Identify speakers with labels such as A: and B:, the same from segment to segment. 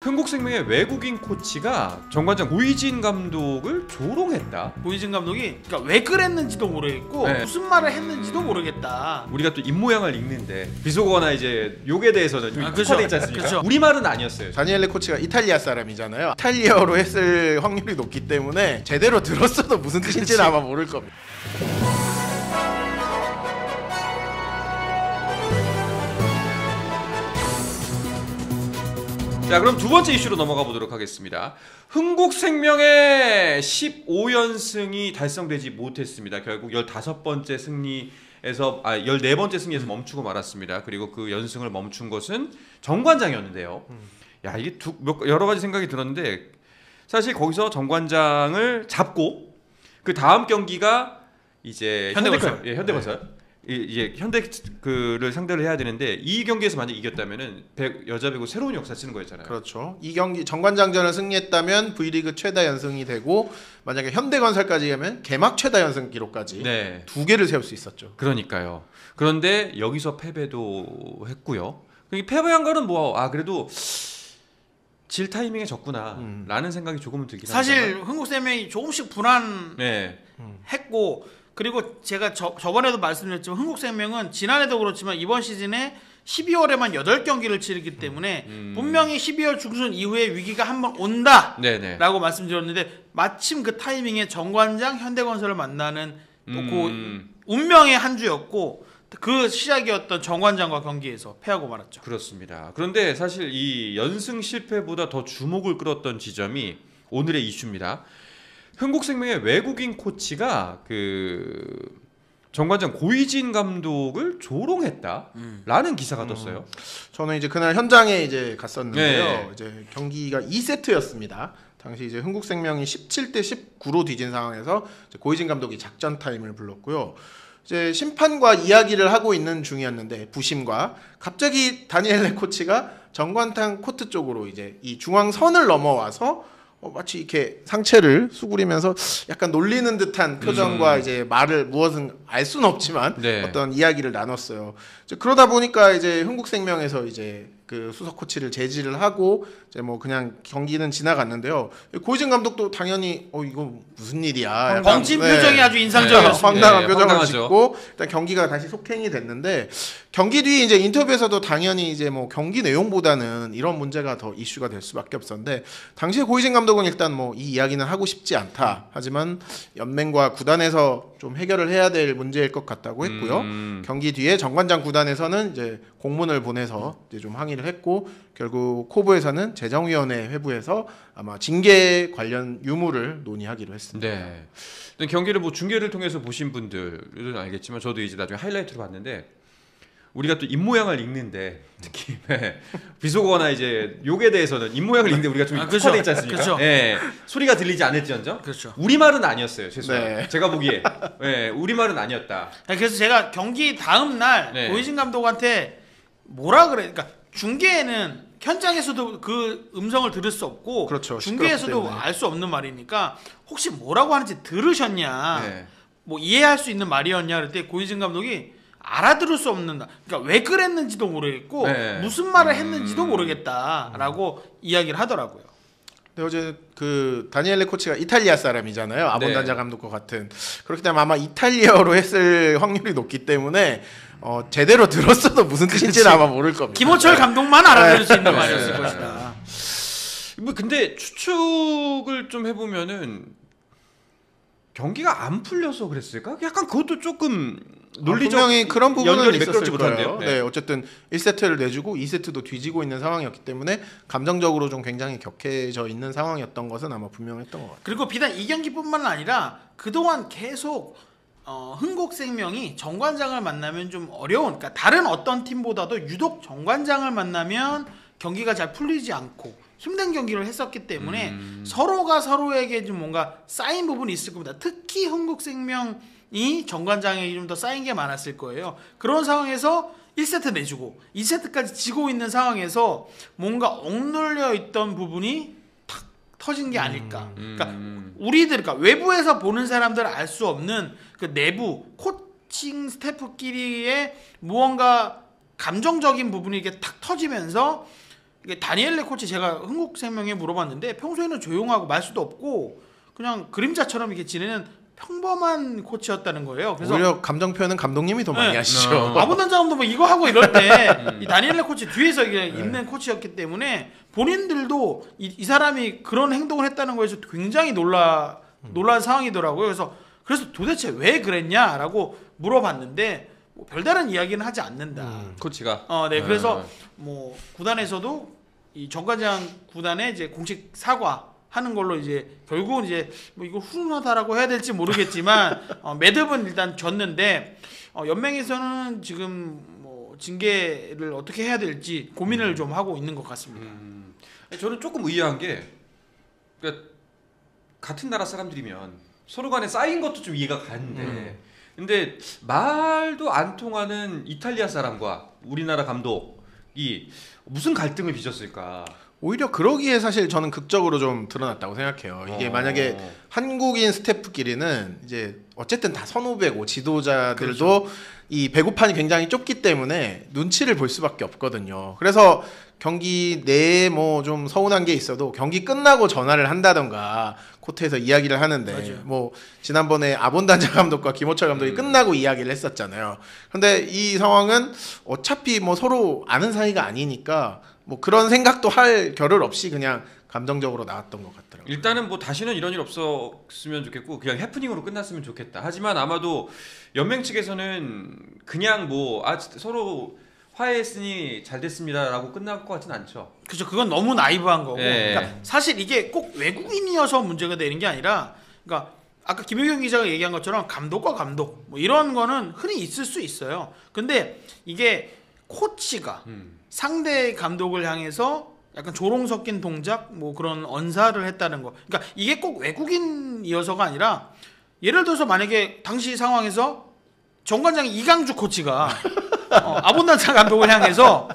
A: 흥국생명의 외국인 코치가 정관장 고이진 감독을 조롱했다.
B: 고이진 감독이 그러니까 왜 그랬는지도 모르겠고
A: 네.
B: 무슨 말을 했는지도 모르겠다.
A: 우리가 또 입모양을 읽는데 비속어나 이제 욕에 대해서는 좀
B: 그렇죠.
A: 특화돼 있지 않습니까?
B: 그렇죠.
A: 우리말은 아니었어요.
C: 다니엘레 코치가 이탈리아 사람이잖아요. 이탈리아어로 했을 확률이 높기 때문에 제대로 들었어도 무슨 뜻인지는 아마 모를 겁니다.
A: 자, 그럼 두 번째 이슈로 넘어가 보도록 하겠습니다. 흥국생명의 15연승이 달성되지 못했습니다. 결국 15번째 승리에서 14번째 승리에서 멈추고 말았습니다. 그리고 그 연승을 멈춘 것은 정관장이었는데요. 야, 이게 여러 가지 생각이 들었는데 사실 거기서 정관장을 잡고 그 다음 경기가 이제
B: 현대건설.
A: 현대건설. 이제 현대를 상대를 해야 되는데 이 경기에서 만약 이겼다면은 여자 배구 새로운 역사 쓰는 거였잖아요.
C: 그렇죠. 이 경기 정관장전을 승리했다면 V리그 최다 연승이 되고 만약에 현대건설까지 가면 개막 최다 연승 기록까지
A: 네.
C: 2개를 세울 수 있었죠.
A: 그러니까요. 그런데 여기서 패배도 했고요. 패배한 거는 그래도 질 타이밍에 졌구나 라는 생각이 조금은 들긴
B: 사실
A: 합니다만.
B: 흥국생명이 조금씩 불안했고 그리고 제가 저번에도 말씀드렸지만 흥국생명은 지난해도 그렇지만 이번 시즌에 12월에만 8경기를 치르기 때문에 분명히 12월 중순 이후에 위기가 한번 온다라고 말씀드렸는데 마침 그 타이밍에 정관장 현대건설을 만나는 그 운명의 한 주였고 그 시작이었던 정관장과 경기에서 패하고 말았죠.
A: 그렇습니다. 그런데 사실 이 연승 실패보다 더 주목을 끌었던 지점이 오늘의 이슈입니다. 흥국생명의 외국인 코치가 그 정관장 고이진 감독을 조롱했다라는 기사가 떴어요.
C: 저는 이제 그날 현장에 이제 갔었는데요.
A: 네.
C: 이제 경기가 2세트였습니다. 당시 이제 흥국생명이 17대 19로 뒤진 상황에서 이제 고이진 감독이 작전 타임을 불렀고요. 이제 심판과 이야기를 하고 있는 중이었는데 부심과 갑자기 다니엘레 코치가 정관장 코트 쪽으로 이제 이 중앙선을 넘어와서 마치 이렇게 상체를 수그리면서 약간 놀리는 듯한 표정과 이제 말을 무엇은 알 수는 없지만 어떤 이야기를 나눴어요. 이제 그러다 보니까 이제 흥국생명에서 이제 그 수석 코치를 제지를 하고 이제 뭐 그냥 경기는 지나갔는데요. 고이진 감독도 당연히 이거 무슨 일이야.
B: 벙친 표정이 아주 인상적이었습니다.
C: 황당한 표정을 짓고 일단 경기가 다시 속행이 됐는데 경기 뒤 이제 인터뷰에서도 당연히 이제 뭐 경기 내용보다는 이런 문제가 더 이슈가 될 수밖에 없었는데 당시에 고이진 감독은 일단 뭐 이 이야기는 하고 싶지 않다. 하지만 연맹과 구단에서 좀 해결을 해야 될 문제일 것 같다고 했고요. 경기 뒤에 정관장 구단에서는 이제 공문을 보내서 이제 좀 항의를 했고 결국 코브에서는 재정위원회 회부해서 아마 징계 관련 유무를 논의하기로 했습니다.
A: 네. 경기를 뭐 중계를 통해서 보신 분들은 알겠지만 저도 이제 나중에 하이라이트로 봤는데 우리가 또 입모양을 읽는데 특히 비속어나 이제 욕에 대해서는 입모양을 읽는데 우리가 좀 특화돼 있지 않습니까?
B: 그렇죠.
A: 소리가 들리지 않을지언정
B: 그렇죠.
A: 우리말은 아니었어요. 죄송해요. 제가 보기에 우리말은 아니었다.
B: 그래서 제가 경기 다음 날 고이진 감독한테 뭐라 그래? 그러니까 중계에는 현장에서도 그 음성을 들을 수 없고
C: 그렇죠.
B: 중계에서도 알 수 없는 말이니까 혹시 뭐라고 하는지 들으셨냐? 뭐 이해할 수 있는 말이었냐? 그럴 때 고이진 감독이 알아들을 수 없는 그러니까 왜 그랬는지도 모르겠고 무슨 말을 했는지도 모르겠다라고 이야기를 하더라고요.
C: 근데 어제 그 다니엘레 코치가 이탈리아 사람이잖아요. 아본단자 감독과 같은. 그렇기 때문에 아마 이탈리아어로 했을 확률이 높기 때문에 제대로 들었어도 무슨 뜻인지는 아마 모를 겁니다.
B: 김호철 감독만 알아들을 수 있는 말이었을 것이다.
A: 뭐 근데 추측을 좀 해보면은 경기가 안 풀려서 그랬을까? 약간 그것도 조금 논리적
C: 분명히 그런 부분은 있었을
A: 거예요.
C: 네, 어쨌든 1세트를 내주고 2세트도 뒤지고 있는 상황이었기 때문에 감정적으로 좀 굉장히 격해져 있는 상황이었던 것은 아마 분명했던 것 같아요.
B: 그리고 비단 이 경기뿐만 아니라 그동안 계속 흥국생명이 정관장을 만나면 좀 어려운 그러니까 다른 어떤 팀보다도 유독 정관장을 만나면 경기가 잘 풀리지 않고 힘든 경기를 했었기 때문에 서로가 서로에게 좀 뭔가 쌓인 부분이 있을 겁니다. 특히 흥국생명이 정관장에게 좀 더 쌓인 게 많았을 거예요. 그런 상황에서 1세트 내주고 2세트까지 지고 있는 상황에서 뭔가 억눌려 있던 부분이 탁 터진 게 아닐까. 그러니까 그러니까 외부에서 보는 사람들은 알 수 없는 그 내부 코칭 스태프끼리의 무언가 감정적인 부분이 이게 탁 터지면서 다니엘레 코치 제가 흥국생명에 물어봤는데 평소에는 조용하고 말수도 없고 그냥 그림자처럼 이렇게 지내는 평범한 코치였다는 거예요. 그래서
C: 오히려 감정 표현은 감독님이 더 많이 하시죠.
B: 아부단장도 뭐 이거 하고 이럴 때 이 다니엘레 코치 뒤에서 이게 있는 코치였기 때문에 본인들도 이 사람이 그런 행동을 했다는 거에서 굉장히 놀란 상황이더라고요. 그래서 도대체 왜 그랬냐라고 물어봤는데 뭐 별다른 이야기는 하지 않는다.
A: 코치가.
B: 네. 그래서 뭐 구단에서도 이 정관장 구단에 이제 공식 사과하는 걸로 이제 결국은 이제 뭐 이거 훈훈하다라고 해야 될지 모르겠지만 매듭은 일단 졌는데 연맹에서는 지금 뭐 징계를 어떻게 해야 될지 고민을 좀 하고 있는 것 같습니다.
A: 저는 조금 의아한 게 그러니까 같은 나라 사람들이면 서로 간에 쌓인 것도 좀 이해가 가는데 근데 말도 안 통하는 이탈리아 사람과 우리나라 감독이 무슨 갈등을 빚었을까?
C: 오히려 그러기에 사실 저는 극적으로 좀 드러났다고 생각해요. 이게 만약에 한국인 스태프끼리는 이제 어쨌든 다 선후배고 지도자들도 그렇죠. 이 배구판이 굉장히 좁기 때문에 눈치를 볼 수밖에 없거든요. 그래서 경기 내에 뭐 좀 서운한 게 있어도 경기 끝나고 전화를 한다던가 코트에서 이야기를 하는데
B: 맞아요.
C: 뭐 지난번에 아본단자 감독과 김호철 감독이 끝나고 이야기를 했었잖아요. 근데 이 상황은 어차피 뭐 서로 아는 사이가 아니니까 뭐 그런 생각도 할 겨를 없이 그냥 감정적으로 나왔던 것 같더라고요.
A: 일단은 뭐 다시는 이런 일 없었으면 좋겠고 그냥 해프닝으로 끝났으면 좋겠다. 하지만 아마도 연맹 측에서는 그냥 뭐 서로 화해했으니 잘 됐습니다라고 끝날 것 같진 않죠.
B: 그렇죠. 그건 너무 나이브한 거고.
A: 네.
B: 그러니까 사실 이게 꼭 외국인이어서 문제가 되는 게 아니라, 그러니까 아까 김효경 기자가 얘기한 것처럼 감독과 감독 뭐 이런 거는 흔히 있을 수 있어요. 근데 이게 코치가 상대 감독을 향해서 약간 조롱 섞인 동작, 뭐 그런 언사를 했다는 거. 그러니까 이게 꼭 외국인이어서가 아니라 예를 들어서 만약에 당시 상황에서 정관장 이강주 코치가 아본단자 감독을 향해서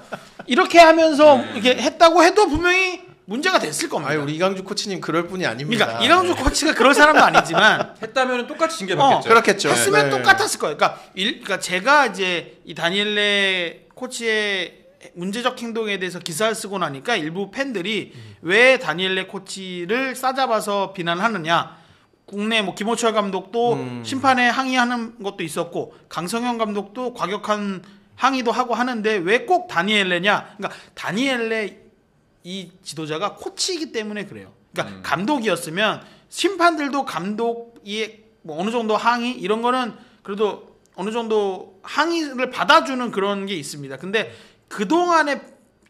B: 이렇게 하면서 이렇게 했다고 해도 분명히 문제가 됐을 겁니다.
C: 우리 이강주 코치님 그럴 분이 아닙니다.
B: 그러니까 이강주 코치가 그럴 사람도 아니지만
A: 했다면 똑같이 징계받겠죠.
C: 그렇겠죠.
B: 했으면
C: 네.
B: 똑같았을 거예요. 그러니까 제가 이제 이 다니엘레 코치의 문제적 행동에 대해서 기사를 쓰고 나니까 일부 팬들이 왜 다니엘레 코치를 싸잡아서 비난하느냐. 국내 뭐 김호철 감독도 심판에 항의하는 것도 있었고 강성현 감독도 과격한 항의도 하고 하는데 왜 꼭 다니엘레냐? 그러니까 다니엘레 이 지도자가 코치이기 때문에 그래요. 그러니까 감독이었으면 심판들도 감독이 뭐 어느 정도 항의 이런 거는 그래도 어느 정도 항의를 받아주는 그런 게 있습니다. 근데 그 동안의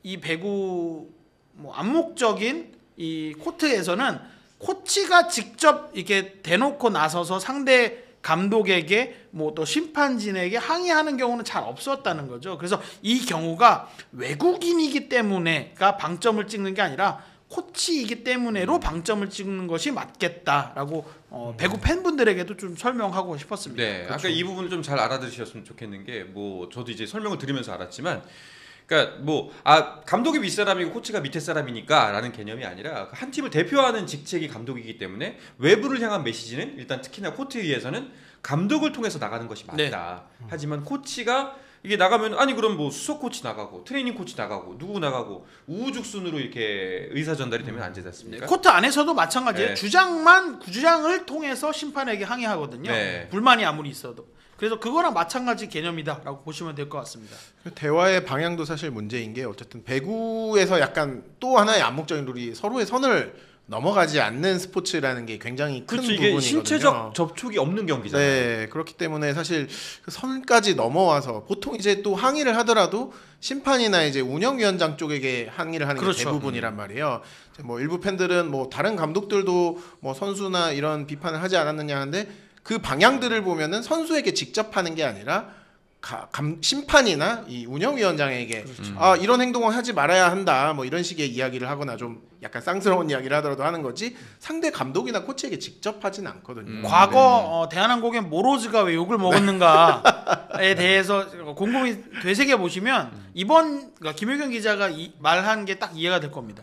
B: 이 배구 뭐 암묵적인 이 코트에서는 코치가 직접 이렇게 대놓고 나서서 상대 감독에게 뭐 또 심판진에게 항의하는 경우는 잘 없었다는 거죠. 그래서 이 경우가 외국인이기 때문에가 방점을 찍는 게 아니라 코치이기 때문에로 방점을 찍는 것이 맞겠다라고 배구 팬분들에게도 좀 설명하고 싶었습니다.
A: 네,
B: 그렇죠.
A: 아까 이 부분을 좀 잘 알아들으셨으면 좋겠는 게 뭐 저도 이제 설명을 들으면서 알았지만. 그러니까 뭐 감독이 윗사람이고 코치가 밑에 사람이니까라는 개념이 아니라 한 팀을 대표하는 직책이 감독이기 때문에 외부를 향한 메시지는 일단 특히나 코트 위에서는 감독을 통해서 나가는 것이 맞다. 네. 하지만 코치가 이게 나가면 아니 그럼 뭐 수석 코치 나가고 트레이닝 코치 나가고 누구 나가고 우후죽순으로 이렇게 의사 전달이 되면 안 되지 않습니까?
B: 네, 코트 안에서도 마찬가지예요.
A: 네.
B: 주장을 통해서 심판에게 항의하거든요.
A: 네.
B: 불만이 아무리 있어도. 그래서 그거랑 마찬가지 개념이다라고 보시면 될 것 같습니다.
C: 대화의 방향도 사실 문제인 게 어쨌든 배구에서 약간 또 하나의 암묵적인 룰이 서로의 선을 넘어가지 않는 스포츠라는 게 굉장히 큰
A: 그렇죠.
C: 부분이거든요.
A: 이게 신체적 접촉이 없는 경기잖아요.
C: 네, 그렇기 때문에 사실 그 선까지 넘어와서 보통 이제 또 항의를 하더라도 심판이나 이제 운영위원장 쪽에게 항의를 하는
B: 그렇죠.
C: 게 대부분이란 말이에요. 뭐 일부 팬들은 뭐 다른 감독들도 뭐 선수나 이런 비판을 하지 않았느냐 하는데 그 방향들을 보면은 선수에게 직접 하는 게 아니라 심판이나 이 운영위원장에게 그렇죠. 이런 행동을 하지 말아야 한다 뭐 이런 식의 이야기를 하거나 좀 약간 쌍스러운 이야기를 하더라도 하는 거지 상대 감독이나 코치에게 직접 하진 않거든요.
B: 과거 대한항공의 모로즈가 왜 욕을 먹었는가에 대해서 곰곰이 되새겨 보시면 이번 그러니까 김효경 기자가 말한 게 딱 이해가 될 겁니다.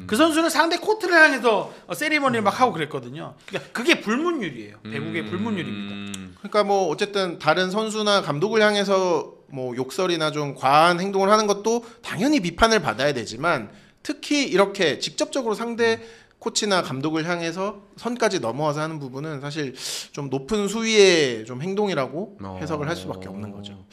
B: 그 선수는 상대 코트를 향해서 세리머니를 막 하고 그랬거든요. 그러니까 그게 불문율이에요. 배구의 불문율입니다.
C: 그러니까 뭐 어쨌든 다른 선수나 감독을 향해서 뭐 욕설이나 좀 과한 행동을 하는 것도 당연히 비판을 받아야 되지만 특히 이렇게 직접적으로 상대 코치나 감독을 향해서 선까지 넘어와서 하는 부분은 사실 좀 높은 수위의 좀 행동이라고 해석을 할 수밖에 없는 거죠.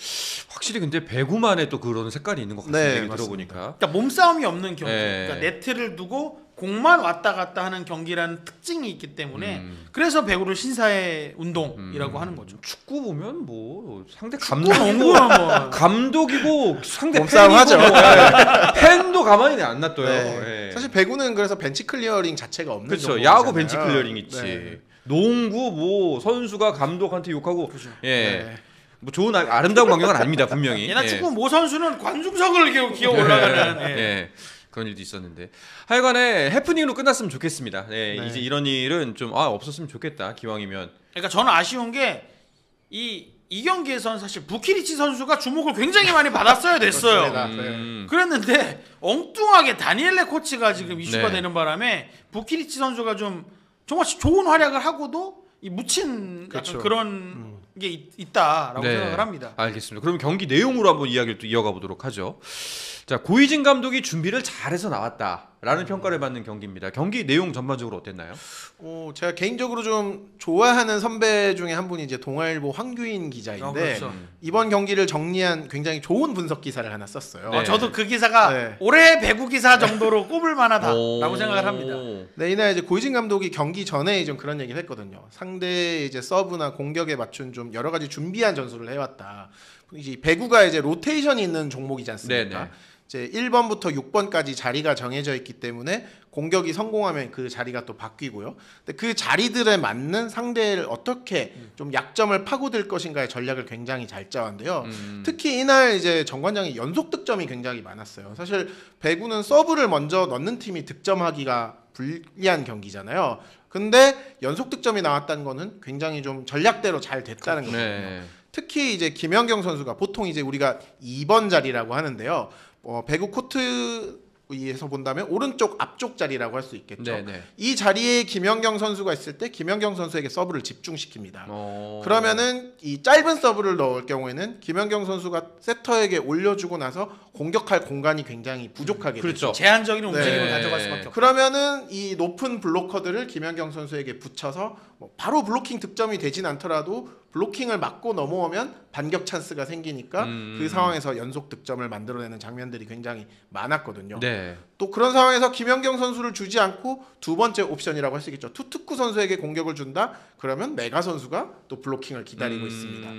A: 확실히 근데 배구만의 또 그런 색깔이 있는 것 같습니다.
C: 네,
A: 얘기
C: 맞습니다.
A: 들어보니까.
B: 그러니까 몸싸움이 없는 경기,
A: 네.
B: 그러니까 네트를 두고 공만 왔다 갔다 하는 경기라는 특징이 있기 때문에 그래서 배구를 신사의 운동이라고 하는 거죠.
A: 축구 보면 뭐 상대
B: 농구는 뭐
A: 감독이고 상대
C: 몸싸움
A: 팬이고
C: 하죠.
A: 뭐, 팬도 가만히 안 놔둬요.
C: 네.
A: 예.
C: 사실 배구는 그래서 벤치 클리어링 자체가 없는
A: 그렇죠.
C: 종목이잖아요.
A: 야구 벤치 클리어링 있지.
C: 네.
A: 농구 뭐 선수가 감독한테 욕하고 예.
C: 네.
A: 뭐 좋은 아름다운 광경은 아닙니다 분명히.
B: 예나
A: 예.
B: 축구 모 선수는 관중석을 기어 올라가는 예.
A: 예. 그런 일도 있었는데 하여간에 해프닝으로 끝났으면 좋겠습니다. 예.
C: 네.
A: 이제 이런 일은 좀 없었으면 좋겠다 기왕이면.
B: 그러니까 저는 아쉬운 게 이 경기에서는 사실 부키리치 선수가 주목을 굉장히 많이 받았어야 됐어요.
C: 그렇습니다.
B: 그랬는데 엉뚱하게 다니엘레 코치가 지금 이슈가
A: 네.
B: 되는 바람에 부키리치 선수가 좀 정말 좋은 활약을 하고도 이 묻힌
C: 그렇죠.
B: 약간 그런 게 있다라고
A: 네.
B: 생각을 합니다.
A: 알겠습니다. 그럼 경기 내용으로 한번 이야기를 또 이어가 보도록 하죠. 자, 고이진 감독이 준비를 잘해서 나왔다라는 평가를 받는 경기입니다. 경기 내용 전반적으로 어땠나요?
C: 제가 개인적으로 좀 좋아하는 선배 중에 한 분이 이제 동아일보 황규인 기자인데
B: 그렇죠.
C: 이번 경기를 정리한 굉장히 좋은 분석 기사를 하나 썼어요.
A: 네.
B: 저도 그 기사가
C: 네.
B: 올해 배구 기사 정도로 꼽을 만하다라고 생각을 합니다.
C: 네, 이날 이제 고이진 감독이 경기 전에 좀 그런 얘기를 했거든요. 상대 이제 서브나 공격에 맞춘 좀 여러 가지 준비한 전술을 해왔다. 이제 배구가 이제 로테이션이 있는 종목이지 않습니까?
A: 네네.
C: 이제 1번부터 6번까지 자리가 정해져 있기 때문에 공격이 성공하면 그 자리가 또 바뀌고요. 근데 그 자리들에 맞는 상대를 어떻게 좀 약점을 파고들 것인가의 전략을 굉장히 잘 짜왔는데요. 특히 이날 이제 정관장이 연속 득점이 굉장히 많았어요. 사실 배구는 서브를 먼저 넣는 팀이 득점하기가 불리한 경기잖아요. 근데 연속 득점이 나왔다는 거는 굉장히 좀 전략대로 잘 됐다는 거거든요.
A: 네.
C: 특히 이제 김연경 선수가 보통 이제 우리가 2번 자리라고 하는데요. 배구 코트에서 본다면 오른쪽 앞쪽 자리라고 할 수 있겠죠.
A: 네네.
C: 이 자리에 김연경 선수가 있을 때 김연경 선수에게 서브를 집중시킵니다. 그러면은 이 짧은 서브를 넣을 경우에는 김연경 선수가 세터에게 올려주고 나서 공격할 공간이 굉장히 부족하게
A: 그렇죠.
C: 되죠.
B: 제한적인 움직임을
C: 네.
B: 가져갈 수밖에 없죠.
C: 그러면은 이 높은 블로커들을 김연경 선수에게 붙여서 바로 블로킹 득점이 되진 않더라도 블로킹을 맞고 넘어오면 반격 찬스가 생기니까 그 상황에서 연속 득점을 만들어내는 장면들이 굉장히 많았거든요.
A: 네.
C: 또 그런 상황에서 김연경 선수를 주지 않고 두 번째 옵션이라고 할 수 있겠죠. 투특구 선수에게 공격을 준다? 그러면 메가 선수가 또 블로킹을 기다리고 있습니다.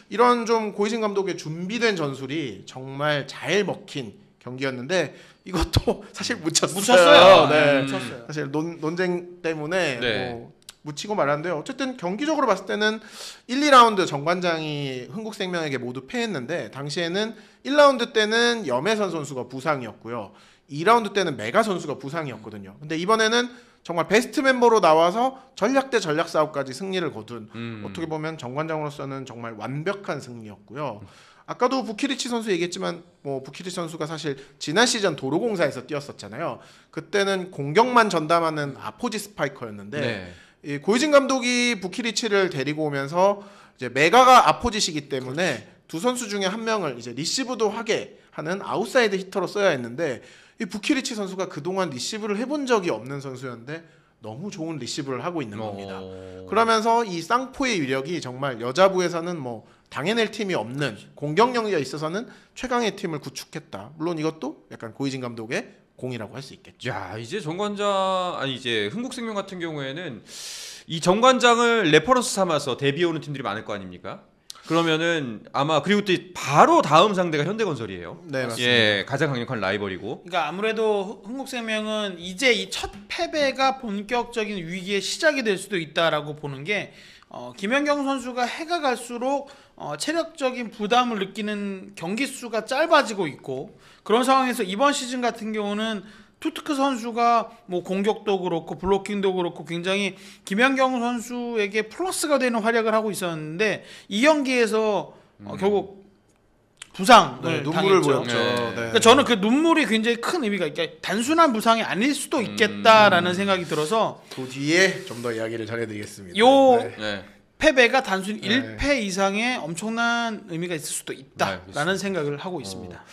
C: 이런 좀 고이진 감독의 준비된 전술이 정말 잘 먹힌 경기였는데 이것도 사실
B: 묻혔어요.
C: 네.
B: 묻혔어요.
C: 사실 논쟁 때문에
A: 네.
C: 뭐 묻히고 말았는데요. 어쨌든 경기적으로 봤을 때는 1, 2라운드 정관장이 흥국생명에게 모두 패했는데 당시에는 1라운드 때는 염혜선 선수가 부상이었고요. 2라운드 때는 메가 선수가 부상이었거든요. 근데 이번에는 정말 베스트 멤버로 나와서 전략 대 전략 싸움까지 승리를 거둔 어떻게 보면 정관장으로서는 정말 완벽한 승리였고요. 아까도 부키리치 선수 얘기했지만 부키리치 선수가 사실 지난 시즌 도로공사에서 뛰었었잖아요. 그때는 공격만 전담하는 아포지 스파이커였는데
A: 네.
C: 이 고이진 감독이 부키리치를 데리고 오면서 이제 메가가 아포짓이기 때문에 두 선수 중에 한 명을 이제 리시브도 하게 하는 아웃사이드 히터로 써야 했는데 이 부키리치 선수가 그동안 리시브를 해본 적이 없는 선수였는데 너무 좋은 리시브를 하고 있는 겁니다. 그러면서 이 쌍포의 위력이 정말 여자부에서는 당해낼 팀이 없는 공격력에 있어서는 최강의 팀을 구축했다. 물론 이것도 약간 고이진 감독의 공이라고 할 수 있겠죠.
A: 야, 이제 정관장 이제 흥국생명 같은 경우에는 이 정관장을 레퍼런스 삼아서 데뷔해 오는 팀들이 많을 거 아닙니까? 그러면은 아마 그리고 또 바로 다음 상대가 현대건설이에요.
C: 네, 맞습니다.
A: 예, 가장 강력한 라이벌이고.
B: 그러니까 아무래도 흥국생명은 이제 이 첫 패배가 본격적인 위기의 시작이 될 수도 있다라고 보는 게 김연경 선수가 해가 갈수록 체력적인 부담을 느끼는 경기 수가 짧아지고 있고 그런 상황에서 이번 시즌 같은 경우는 투트크 선수가 공격도 그렇고 블로킹도 그렇고 굉장히 김연경 선수에게 플러스가 되는 활약을 하고 있었는데 이 경기에서 결국 부상을
C: 눈물을
B: 당했죠.
C: 보였죠.
A: 네.
C: 네.
B: 그러니까 저는 그 눈물이 굉장히 큰 의미가 있게 단순한 부상이 아닐 수도 있겠다라는 생각이 들어서
C: 그 뒤에 좀 더 이야기를 전해드리겠습니다.
B: 요
C: 네.
A: 네.
B: 패배가 단순히
C: 네.
B: 1패 이상의 엄청난 의미가 있을 수도
A: 네,
B: 있다라는
A: 알겠습니다.
B: 생각을 하고 있습니다.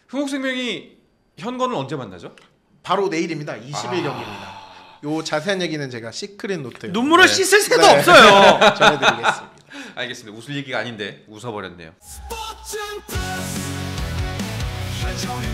A: 흥국생명이 현건을 언제 만나죠?
C: 바로 내일입니다. 20일 경기입니다. 요 자세한 얘기는 제가 시크릿 노트에
B: 눈물을 씻을 새도
C: 네.
B: 없어요.
C: 전해드리겠습니다.
A: 알겠습니다. 웃을 얘기가 아닌데 웃어버렸네요.
D: 스포츠는 플러스 한정의